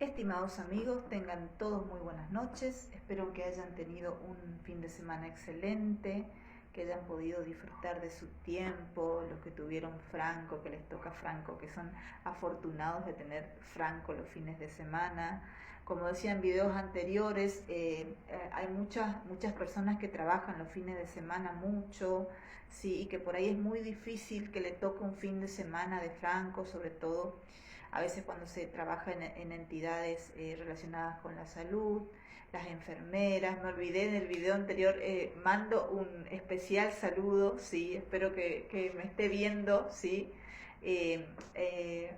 Estimados amigos, tengan todos muy buenas noches. Espero que hayan tenido un fin de semana excelente, que hayan podido disfrutar de su tiempo, los que tuvieron franco, que les toca franco, que son afortunados de tener franco los fines de semana. Como decía en videos anteriores, hay muchas personas que trabajan los fines de semana mucho, sí, y que por ahí es muy difícil que le toque un fin de semana de franco, sobre todo a veces cuando se trabaja en entidades relacionadas con la salud, las enfermeras. Me olvidé en el video anterior, mando un especial saludo, sí, espero que me esté viendo, sí,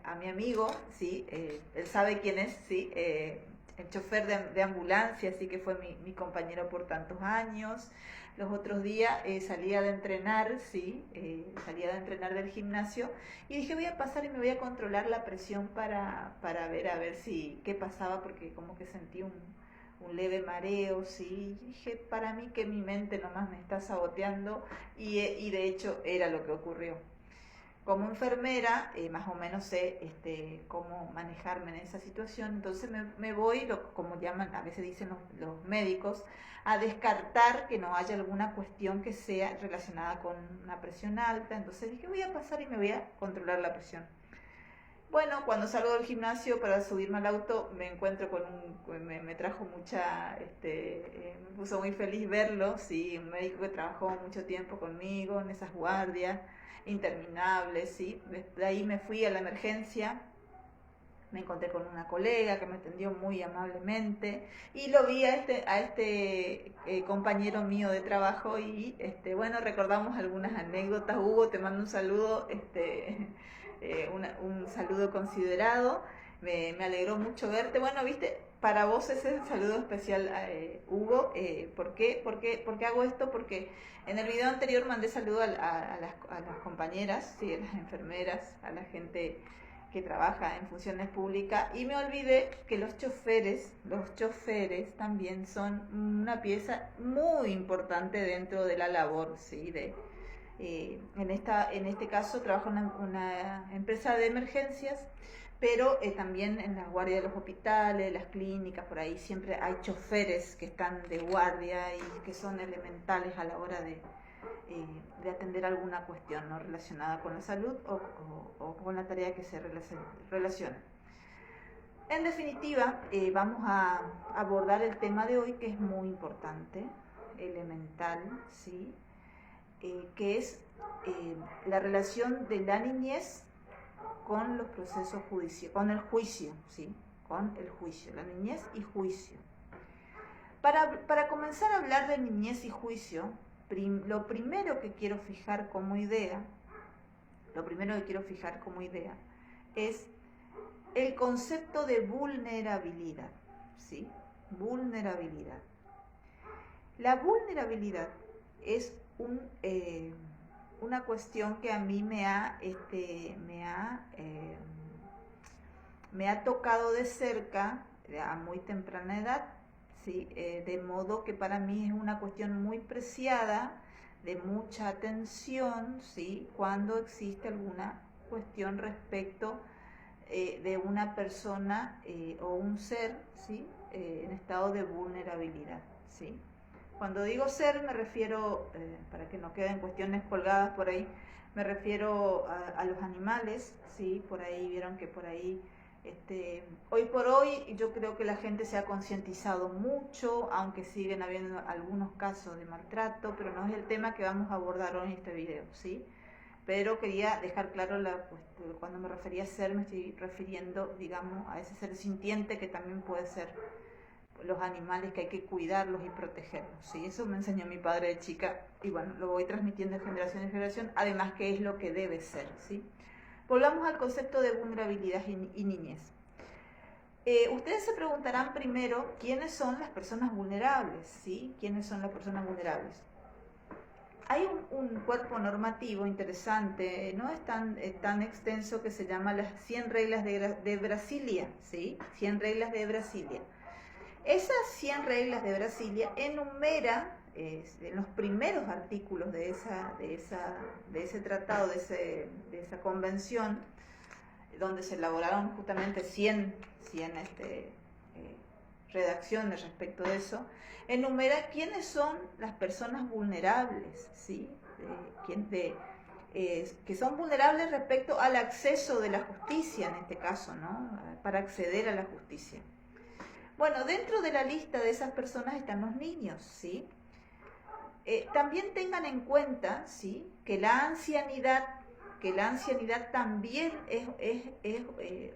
a mi amigo, sí, él sabe quién es, sí, el chofer de ambulancia, así que fue mi compañero por tantos años. Los otros días salía de entrenar, sí, salía de entrenar del gimnasio y dije voy a pasar y me voy a controlar la presión para ver a ver si qué pasaba, porque como que sentí un leve mareo, sí. Y dije, para mí que mi mente nomás me está saboteando y de hecho era lo que ocurrió. Como enfermera, más o menos sé cómo manejarme en esa situación, entonces me voy, como llaman, a veces dicen los médicos, a descartar que no haya alguna cuestión que sea relacionada con una presión alta. Entonces dije, voy a pasar y me voy a controlar la presión. Bueno, cuando salgo del gimnasio para subirme al auto, me encuentro con me trajo me puso muy feliz verlo, sí, un médico que trabajó mucho tiempo conmigo en esas guardias interminables, sí. De ahí me fui a la emergencia, me encontré con una colega que me atendió muy amablemente y lo vi a este compañero mío de trabajo y bueno, recordamos algunas anécdotas. Hugo, te mando un saludo, un saludo considerado. Me alegró mucho verte. Bueno, viste, para vos ese es el saludo especial, Hugo. ¿Por qué hago esto? Porque en el video anterior mandé saludo a las compañeras, sí, a las enfermeras, a la gente que trabaja en funciones públicas, y me olvidé que los choferes también son una pieza muy importante dentro de la labor, ¿sí? En este caso trabajo en una empresa de emergencias, pero también en la guardia de los hospitales, las clínicas, por ahí siempre hay choferes que están de guardia y que son elementales a la hora de atender alguna cuestión, ¿no?, relacionada con la salud o con la tarea que se relaciona. En definitiva, vamos a abordar el tema de hoy, que es muy importante, elemental, ¿sí? Que es la relación de la niñez con los procesos judiciales, con el juicio, ¿sí? Con el juicio, la niñez y juicio. Para comenzar a hablar de niñez y juicio, lo primero que quiero fijar como idea es el concepto de vulnerabilidad, ¿sí? Vulnerabilidad. La vulnerabilidad es una cuestión que a mí me ha tocado de cerca a muy temprana edad, ¿sí? De modo que para mí es una cuestión muy preciada, de mucha atención, ¿sí?, cuando existe alguna cuestión respecto de una persona o un ser, ¿sí?, en estado de vulnerabilidad, ¿sí? Cuando digo ser me refiero, para que no queden cuestiones colgadas por ahí, me refiero a los animales, ¿sí? Por ahí vieron que por ahí, hoy por hoy yo creo que la gente se ha concientizado mucho, aunque siguen habiendo algunos casos de maltrato, pero no es el tema que vamos a abordar hoy en este video, ¿sí? Pero quería dejar claro, cuando me refería a ser, me estoy refiriendo, digamos, a ese ser sintiente que también puede ser los animales, que hay que cuidarlos y protegerlos, ¿sí? Eso me enseñó mi padre de chica y bueno, lo voy transmitiendo de generación en generación, además que es lo que debe ser, ¿sí? Volvamos al concepto de vulnerabilidad y niñez. Ustedes se preguntarán primero quiénes son las personas vulnerables, ¿sí? ¿Quiénes son las personas vulnerables? Hay un cuerpo normativo interesante, no es tan extenso, que se llama las 100 reglas de Brasilia, ¿sí? 100 reglas de Brasilia. Esas 100 reglas de Brasilia enumera en los primeros artículos de ese tratado, de esa convención, donde se elaboraron justamente 100 redacciones respecto de eso, enumera quiénes son las personas vulnerables, ¿sí? Que son vulnerables respecto al acceso de la justicia, en este caso, ¿no? Para acceder a la justicia. Bueno, dentro de la lista de esas personas están los niños, ¿sí? También tengan en cuenta, ¿sí?, que la ancianidad también es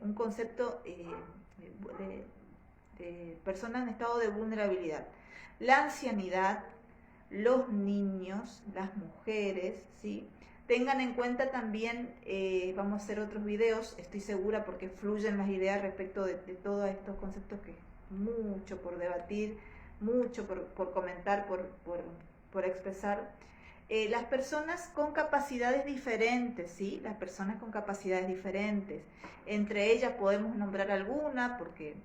un concepto de personas en estado de vulnerabilidad. La ancianidad, los niños, las mujeres, ¿sí? Tengan en cuenta también, vamos a hacer otros videos, estoy segura, porque fluyen las ideas respecto de todos estos conceptos, que mucho por debatir, mucho por comentar, por expresar. Las personas con capacidades diferentes, ¿sí? Las personas con capacidades diferentes. Entre ellas podemos nombrar alguna, porque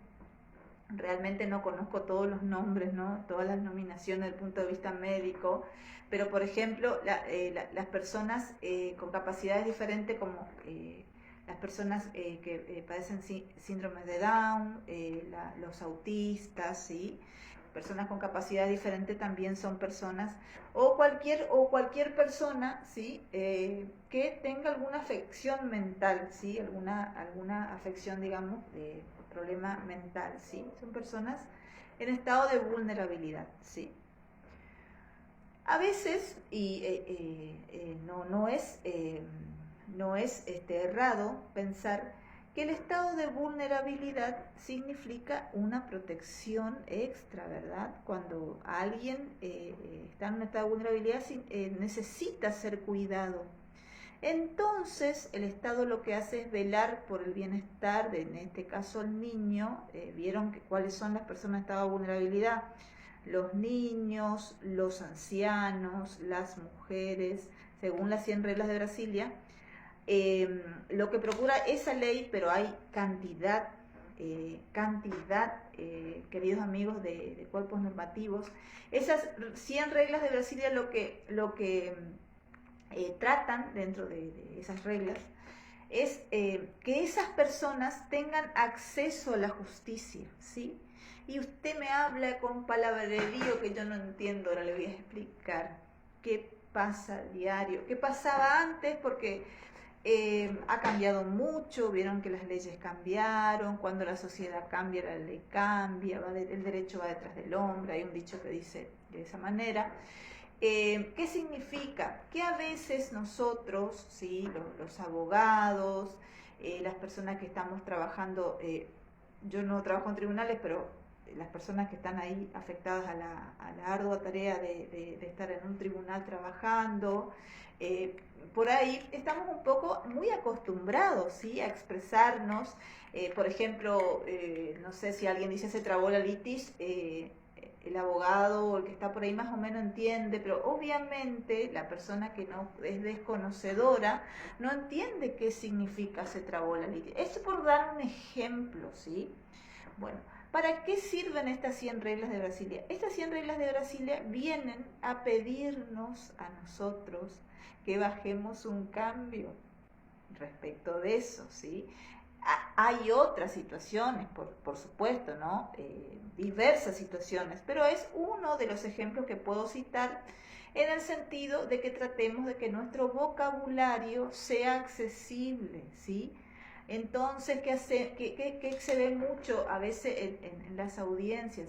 realmente no conozco todos los nombres, ¿no? Todas las nominaciones desde el punto de vista médico, pero por ejemplo, las personas con capacidades diferentes, como las personas que padecen síndromes de Down, los autistas, ¿sí? Personas con capacidades diferentes también son personas, o cualquier persona, ¿sí? Que tenga alguna afección mental, ¿sí? Alguna afección, digamos, de problema mental, ¿sí? Son personas en estado de vulnerabilidad, ¿sí? A veces, y no es errado pensar que el estado de vulnerabilidad significa una protección extra, ¿verdad? Cuando alguien está en un estado de vulnerabilidad, necesita ser cuidado. Entonces, el Estado lo que hace es velar por el bienestar de, en este caso, el niño. Vieron cuáles son las personas en estado de vulnerabilidad: los niños, los ancianos, las mujeres, según las 100 reglas de Brasilia. Lo que procura esa ley, pero hay cantidad, queridos amigos, de cuerpos normativos. Esas 100 reglas de Brasilia lo que tratan dentro de esas reglas es que esas personas tengan acceso a la justicia, ¿sí? Y usted me habla con palabrerío que yo no entiendo. Ahora le voy a explicar qué pasa diario, qué pasaba antes, porque ha cambiado mucho. Vieron que las leyes cambiaron. Cuando la sociedad cambia, la ley cambia, el derecho va detrás del hombre. Hay un dicho que dice de esa manera. ¿Qué significa? Que a veces nosotros, ¿sí?, los abogados, las personas que estamos trabajando, yo no trabajo en tribunales, pero las personas que están ahí afectadas a la ardua tarea de estar en un tribunal trabajando, por ahí estamos un poco muy acostumbrados, ¿sí?, a expresarnos. Por ejemplo, no sé, si alguien dice se trabó la litis, el abogado o el que está por ahí más o menos entiende, pero obviamente la persona que no es desconocedora no entiende qué significa se trabó la litis. Esto por dar un ejemplo, ¿sí? Bueno, ¿para qué sirven estas 100 reglas de Brasilia? Estas 100 reglas de Brasilia vienen a pedirnos a nosotros que bajemos un cambio respecto de eso, ¿sí? Hay otras situaciones, por supuesto, ¿no? Diversas situaciones, pero es uno de los ejemplos que puedo citar, en el sentido de que tratemos de que nuestro vocabulario sea accesible, ¿sí? Entonces, que se ve mucho a veces en las audiencias.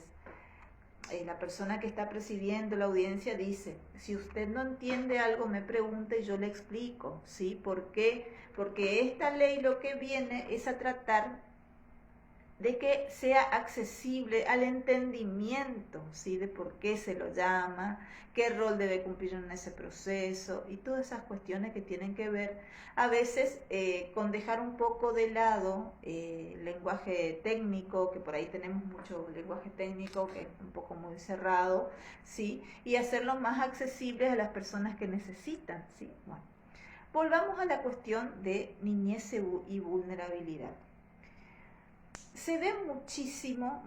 La persona que está presidiendo la audiencia dice: si usted no entiende algo, me pregunte y yo le explico, ¿sí? ¿Por qué? Porque esta ley lo que viene es a tratar de que sea accesible al entendimiento, ¿sí?, de por qué se lo llama, qué rol debe cumplir en ese proceso, y todas esas cuestiones que tienen que ver a veces con dejar un poco de lado el lenguaje técnico, que por ahí tenemos mucho lenguaje técnico que es un poco muy cerrado, ¿sí?, y hacerlo más accesible a las personas que necesitan, ¿sí? Bueno, volvamos a la cuestión de niñez y vulnerabilidad. Se ve muchísimo,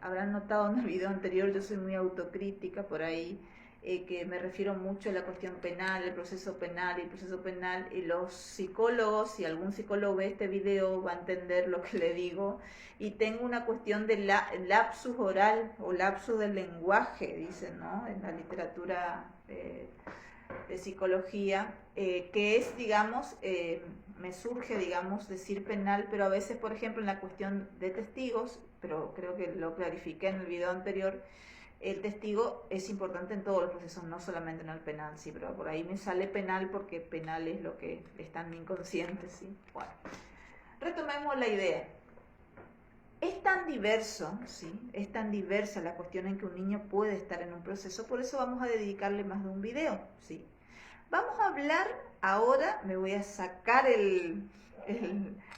habrán notado en el video anterior, yo soy muy autocrítica por ahí, que me refiero mucho a la cuestión penal, el proceso penal y el proceso penal, y los psicólogos, si algún psicólogo ve este video va a entender lo que le digo, y tengo una cuestión de lapsus oral o lapsus del lenguaje, dicen, ¿no? En la literatura de psicología, que es, digamos, me surge, digamos, decir penal, pero a veces, por ejemplo, en la cuestión de testigos, pero creo que lo clarifiqué en el video anterior, el testigo es importante en todos los procesos, no solamente en el penal, sí, pero por ahí me sale penal porque penal es lo que está en mi inconsciente, sí. Bueno, retomemos la idea. Es tan diverso, ¿sí? Es tan diversa la cuestión en que un niño puede estar en un proceso, por eso vamos a dedicarle más de un video, ¿sí? Vamos a hablar ahora, me voy a sacar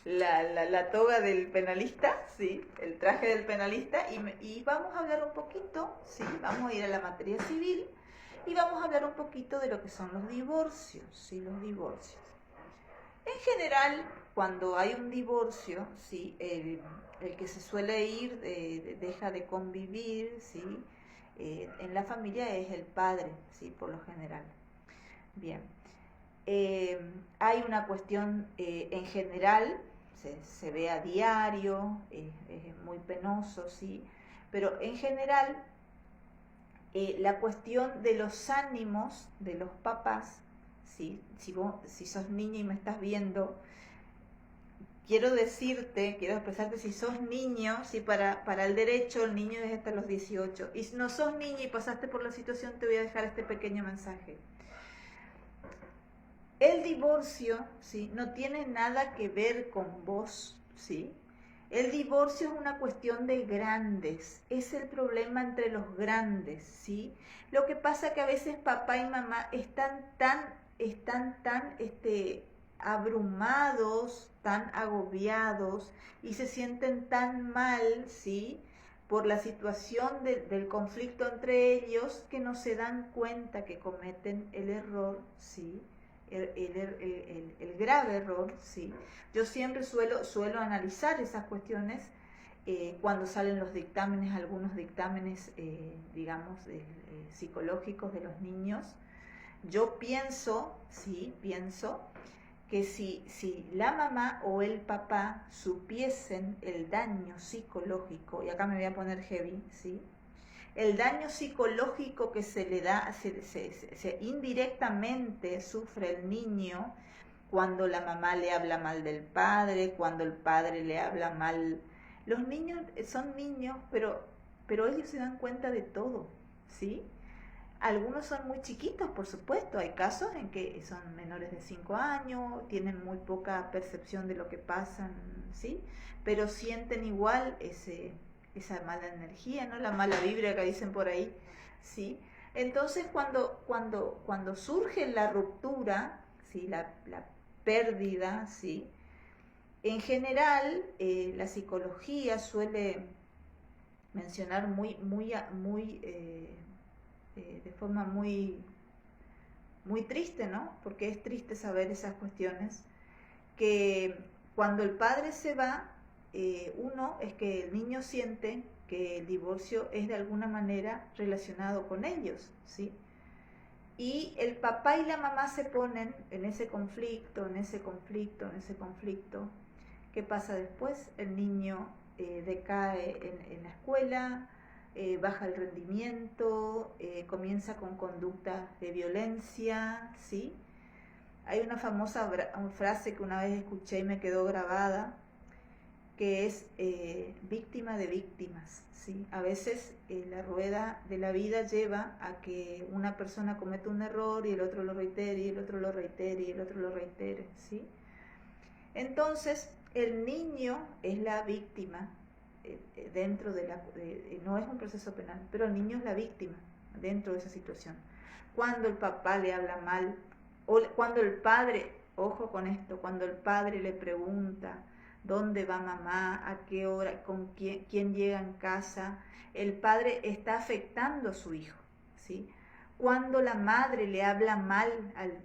la toga del penalista, ¿sí? El traje del penalista, y vamos a hablar un poquito, ¿sí? Vamos a ir a la materia civil y vamos a hablar un poquito de lo que son los divorcios, ¿sí? Los divorcios. En general, cuando hay un divorcio, ¿sí? El que se suele ir deja de convivir, ¿sí? En la familia es el padre, ¿sí? Por lo general. Bien. Hay una cuestión en general, se ve a diario, es muy penoso, ¿sí? Pero en general, la cuestión de los ánimos de los papás, ¿sí? Si sos niña y me estás viendo, quiero expresarte, si sos niño, ¿sí? Para el derecho, el niño es hasta los 18. Y si no sos niña y pasaste por la situación, te voy a dejar este pequeño mensaje. El divorcio, ¿sí? No tiene nada que ver con vos, ¿sí? El divorcio es una cuestión de grandes, es el problema entre los grandes, ¿sí? Lo que pasa que a veces papá y mamá están tan abrumados, tan agobiados y se sienten tan mal, ¿sí? Por la situación del conflicto entre ellos, que no se dan cuenta que cometen el error, ¿sí? El grave error, ¿sí? Yo siempre suelo analizar esas cuestiones cuando salen los dictámenes, algunos dictámenes, digamos, psicológicos de los niños. Yo pienso que si la mamá o el papá supiesen el daño psicológico, y acá me voy a poner heavy, ¿sí? El daño psicológico que se le da, indirectamente sufre el niño cuando la mamá le habla mal del padre, cuando el padre le habla mal. Los niños son niños, pero ellos se dan cuenta de todo, ¿sí? Algunos son muy chiquitos, por supuesto. Hay casos en que son menores de 5 años, tienen muy poca percepción de lo que pasa, ¿sí? Pero sienten igual esa mala energía, ¿no? La mala vibra que dicen por ahí, ¿sí? Entonces, cuando surge la ruptura, ¿sí? La pérdida, ¿sí? En general, la psicología suele mencionar de forma muy triste, ¿no? Porque es triste saber esas cuestiones, que cuando el padre se va, uno es que el niño siente que el divorcio es de alguna manera relacionado con ellos, ¿sí? Y el papá y la mamá se ponen en ese conflicto. ¿Qué pasa después? El niño decae en la escuela, baja el rendimiento, comienza con conductas de violencia, ¿sí? Hay una famosa frase que una vez escuché y me quedó grabada, que es víctima de víctimas, ¿sí? A veces la rueda de la vida lleva a que una persona cometa un error y el otro lo reitere, y el otro lo reitere, y el otro lo reitere, ¿sí? Entonces, el niño es la víctima dentro no es un proceso penal, pero el niño es la víctima dentro de esa situación. Cuando el papá le habla mal, o cuando el padre, ojo con esto, cuando el padre le pregunta dónde va mamá, a qué hora, con quién llega en casa, el padre está afectando a su hijo, ¿sí? Cuando la madre le habla mal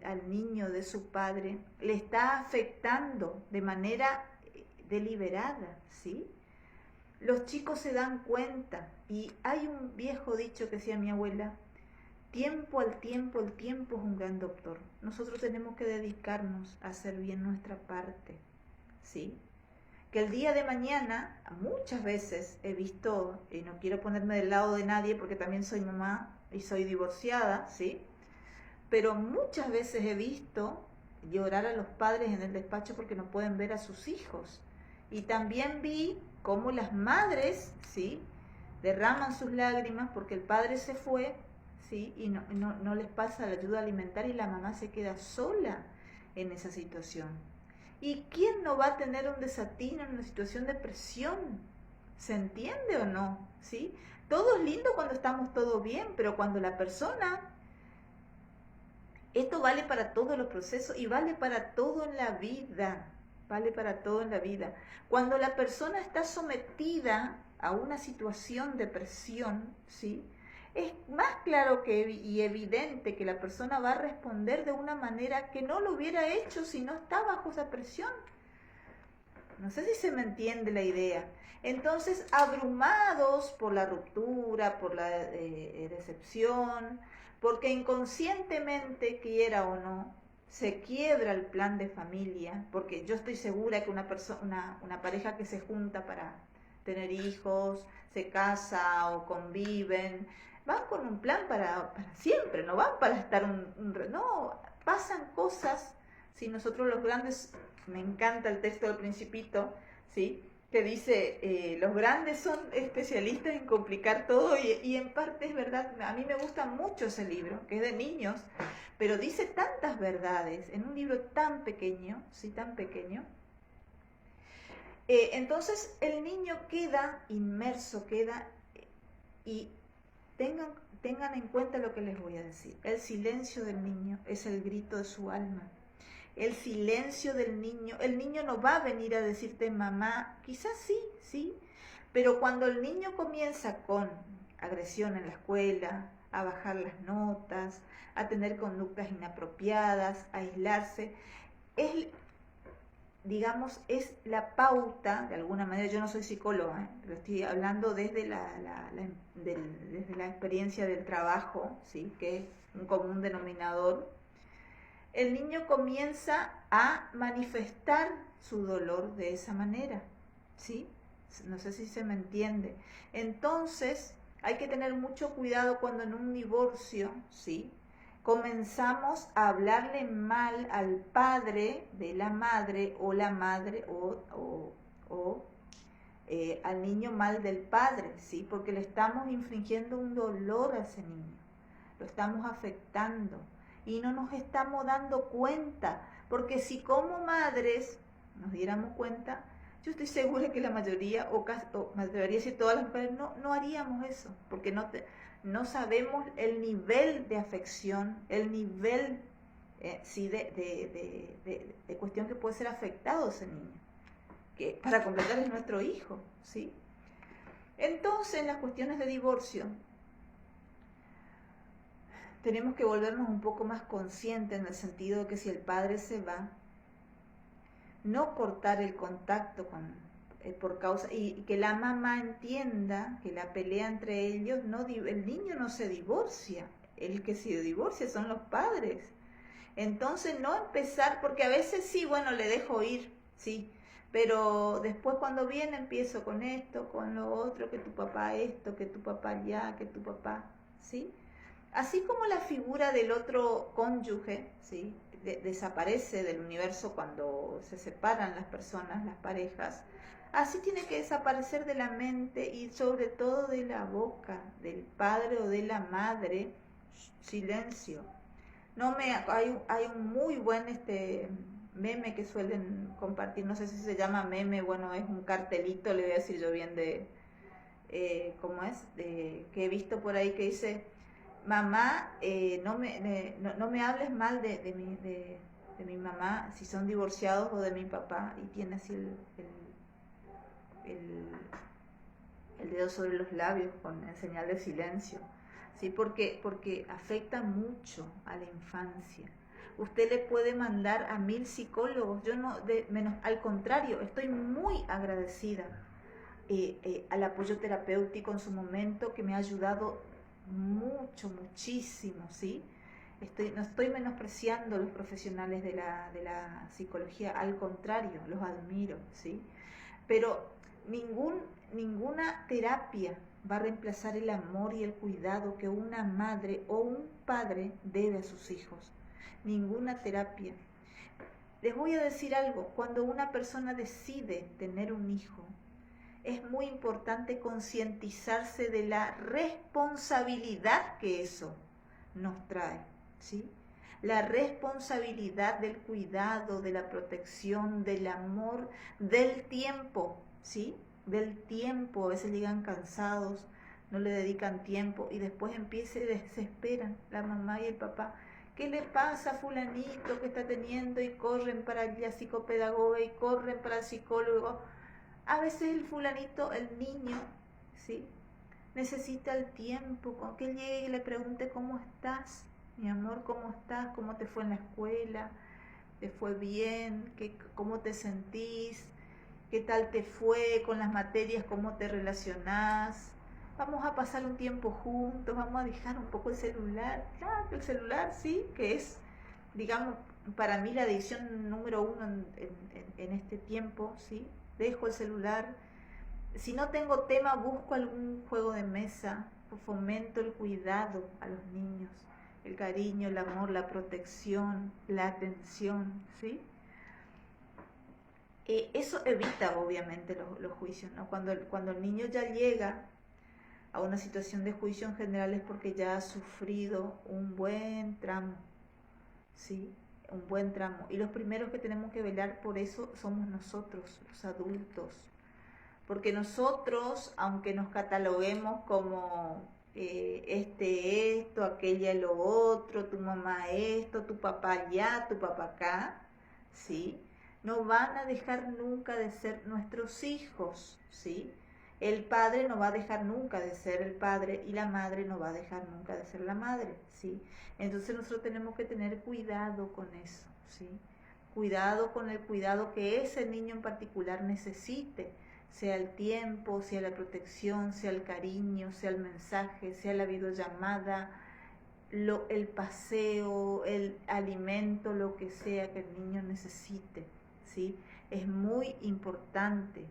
al niño de su padre, le está afectando de manera deliberada, ¿sí? Los chicos se dan cuenta, y hay un viejo dicho que decía mi abuela, el tiempo es un gran doctor. Nosotros tenemos que dedicarnos a hacer bien nuestra parte, ¿sí? Que el día de mañana, muchas veces he visto, y no quiero ponerme del lado de nadie porque también soy mamá y soy divorciada, ¿sí? Pero muchas veces he visto llorar a los padres en el despacho porque no pueden ver a sus hijos. Y también vi cómo las madres, ¿sí?, derraman sus lágrimas porque el padre se fue, ¿sí?, y no les pasa la ayuda alimentaria y la mamá se queda sola en esa situación. ¿Y quién no va a tener un desatino en una situación de presión? ¿Se entiende o no? ¿Sí? Todo es lindo cuando estamos todo bien, pero cuando la persona... Esto vale para todos los procesos y vale para todo en la vida. Vale para todo en la vida. Cuando la persona está sometida a una situación de presión, ¿sí?, es más claro y evidente que la persona va a responder de una manera que no lo hubiera hecho si no está bajo esa presión. No sé si se me entiende la idea. Entonces, abrumados por la ruptura, por la decepción, porque inconscientemente, quiera o no, se quiebra el plan de familia, porque yo estoy segura que una pareja que se junta para tener hijos, se casa o conviven, van con un plan para siempre, no van para estar no, pasan cosas. Si nosotros los grandes, me encanta el texto del Principito, ¿sí?, que dice, los grandes son especialistas en complicar todo y en parte es verdad. A mí me gusta mucho ese libro, que es de niños, pero dice tantas verdades en un libro tan pequeño, ¿sí?, tan pequeño. Entonces el niño queda inmerso, y tengan en cuenta lo que les voy a decir. El silencio del niño es el grito de su alma. El silencio del niño, el niño no va a venir a decirte mamá, quizás sí, pero cuando el niño comienza con agresión en la escuela, a bajar las notas, a tener conductas inapropiadas, a aislarse, es la pauta, de alguna manera. Yo no soy psicóloga, lo estoy hablando desde desde la experiencia del trabajo, ¿sí?, que es un común denominador. El niño comienza a manifestar su dolor de esa manera, ¿sí? No sé si se me entiende. Entonces, hay que tener mucho cuidado cuando en un divorcio, ¿sí?, comenzamos a hablarle mal al padre de la madre o la madre al niño mal del padre, ¿sí?, porque le estamos infligiendo un dolor a ese niño, lo estamos afectando y no nos estamos dando cuenta, porque si como madres nos diéramos cuenta, yo estoy segura que la mayoría, o me atrevería a decir todas las mujeres, no haríamos eso, porque no sabemos el nivel de afección, el nivel sí, de cuestión que puede ser afectado ese niño, que para completar es nuestro hijo, ¿sí? Entonces, en las cuestiones de divorcio, tenemos que volvernos un poco más conscientes en el sentido de que si el padre se va, no cortar el contacto por causa, y que la mamá entienda que la pelea entre ellos, el niño no se divorcia, el que se divorcia son los padres. Entonces no empezar, porque a veces sí, bueno, le dejo ir, sí, pero después cuando viene empiezo con esto, con lo otro, que tu papá esto, que tu papá allá, que tu papá, ¿sí? Así como la figura del otro cónyuge, ¿sí?, desaparece del universo cuando se separan las personas, las parejas, así tiene que desaparecer de la mente y sobre todo de la boca del padre o de la madre. Silencio. Hay un muy buen meme que suelen compartir, no sé si se llama meme, bueno, es un cartelito, le voy a decir yo bien ¿cómo es? Que he visto por ahí que dice: mamá, no me hables mal de mi mamá si son divorciados, o de mi papá, y tiene así el dedo sobre los labios con el señal de silencio, ¿sí? Porque afecta mucho a la infancia. Usted le puede mandar a 1000 psicólogos, yo no, al contrario, estoy muy agradecida al apoyo terapéutico en su momento, que me ha ayudado muchísimo, ¿sí? No estoy menospreciando a los profesionales de la psicología, al contrario, los admiro, ¿sí? Pero ninguna terapia va a reemplazar el amor y el cuidado que una madre o un padre debe a sus hijos. Ninguna terapia. Les voy a decir algo, cuando una persona decide tener un hijo, es muy importante concientizarse de la responsabilidad que eso nos trae, ¿sí? La responsabilidad del cuidado, de la protección, del amor, del tiempo, ¿sí? Del tiempo, a veces llegan cansados, no le dedican tiempo y después se desesperan la mamá y el papá. ¿Qué le pasa a fulanito que está teniendo? Y corren para la psicopedagoga y corren para el psicólogo. A veces el fulanito, el niño, ¿sí? Necesita el tiempo, con que llegue y le pregunte cómo estás, mi amor, cómo estás, cómo te fue en la escuela, te fue bien, cómo te sentís, qué tal te fue con las materias, cómo te relacionás. Vamos a pasar un tiempo juntos, vamos a dejar un poco el celular. Claro, el celular sí, que es, digamos, para mí la adicción número uno en este tiempo, ¿sí? Dejo el celular. Si no tengo tema, busco algún juego de mesa, fomento el cuidado a los niños, el cariño, el amor, la protección, la atención, ¿sí? Eso evita obviamente los juicios, ¿no? Cuando el niño ya llega a una situación de juicio en general es porque ya ha sufrido un buen tramo, ¿sí? Un buen tramo. Y los primeros que tenemos que velar por eso somos nosotros, los adultos. Porque nosotros, aunque nos cataloguemos como esto, aquella lo otro, tu mamá esto, tu papá allá, tu papá acá, ¿sí? No van a dejar nunca de ser nuestros hijos, ¿sí? El padre no va a dejar nunca de ser el padre y la madre no va a dejar nunca de ser la madre, ¿sí? Entonces nosotros tenemos que tener cuidado con eso, ¿sí? Cuidado con el cuidado que ese niño en particular necesite, sea el tiempo, sea la protección, sea el cariño, sea el mensaje, sea la videollamada, el paseo, el alimento, lo que sea que el niño necesite, ¿sí? Es muy importante.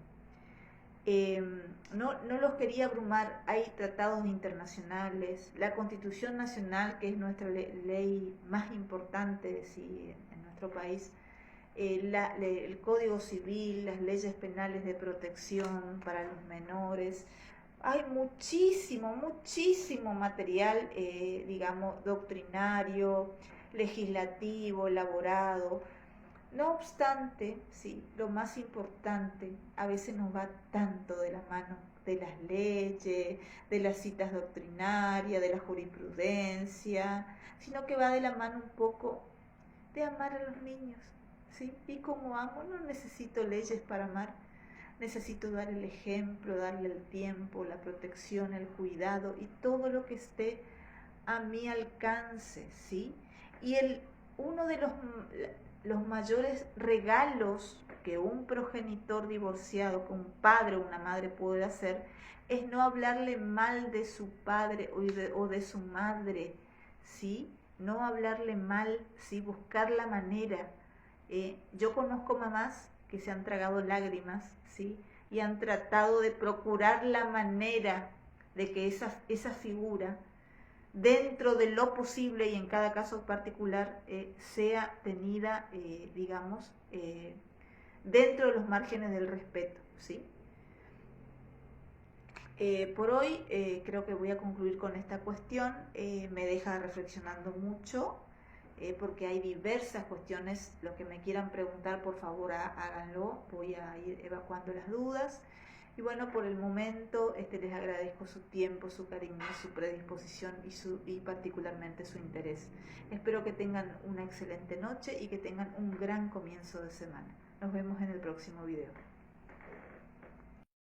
No los quería abrumar, hay tratados internacionales, la Constitución Nacional, que es nuestra ley más importante, ¿sí? En nuestro país, el Código Civil, las leyes penales de protección para los menores. Hay muchísimo material, digamos, doctrinario, legislativo, elaborado. No obstante, sí, lo más importante a veces nos va tanto de la mano de las leyes, de las citas doctrinarias, de la jurisprudencia, sino que va de la mano un poco de amar a los niños, ¿sí? Y como amo, no necesito leyes para amar, necesito dar el ejemplo, darle el tiempo, la protección, el cuidado y todo lo que esté a mi alcance, ¿sí? Y uno de los mayores regalos que un progenitor divorciado, que un padre o una madre puede hacer, es no hablarle mal de su padre o de su madre, ¿sí? No hablarle mal, ¿sí? Buscar la manera. Yo conozco mamás que se han tragado lágrimas, ¿sí? Y han tratado de procurar la manera de que esa figura, dentro de lo posible y en cada caso particular, sea tenida, digamos, dentro de los márgenes del respeto, ¿sí? Por hoy creo que voy a concluir con esta cuestión. Me deja reflexionando mucho porque hay diversas cuestiones. Los que me quieran preguntar, por favor, háganlo. Voy a ir evacuando las dudas. Y bueno, por el momento les agradezco su tiempo, su cariño, su predisposición y particularmente su interés. Espero que tengan una excelente noche y que tengan un gran comienzo de semana. Nos vemos en el próximo video.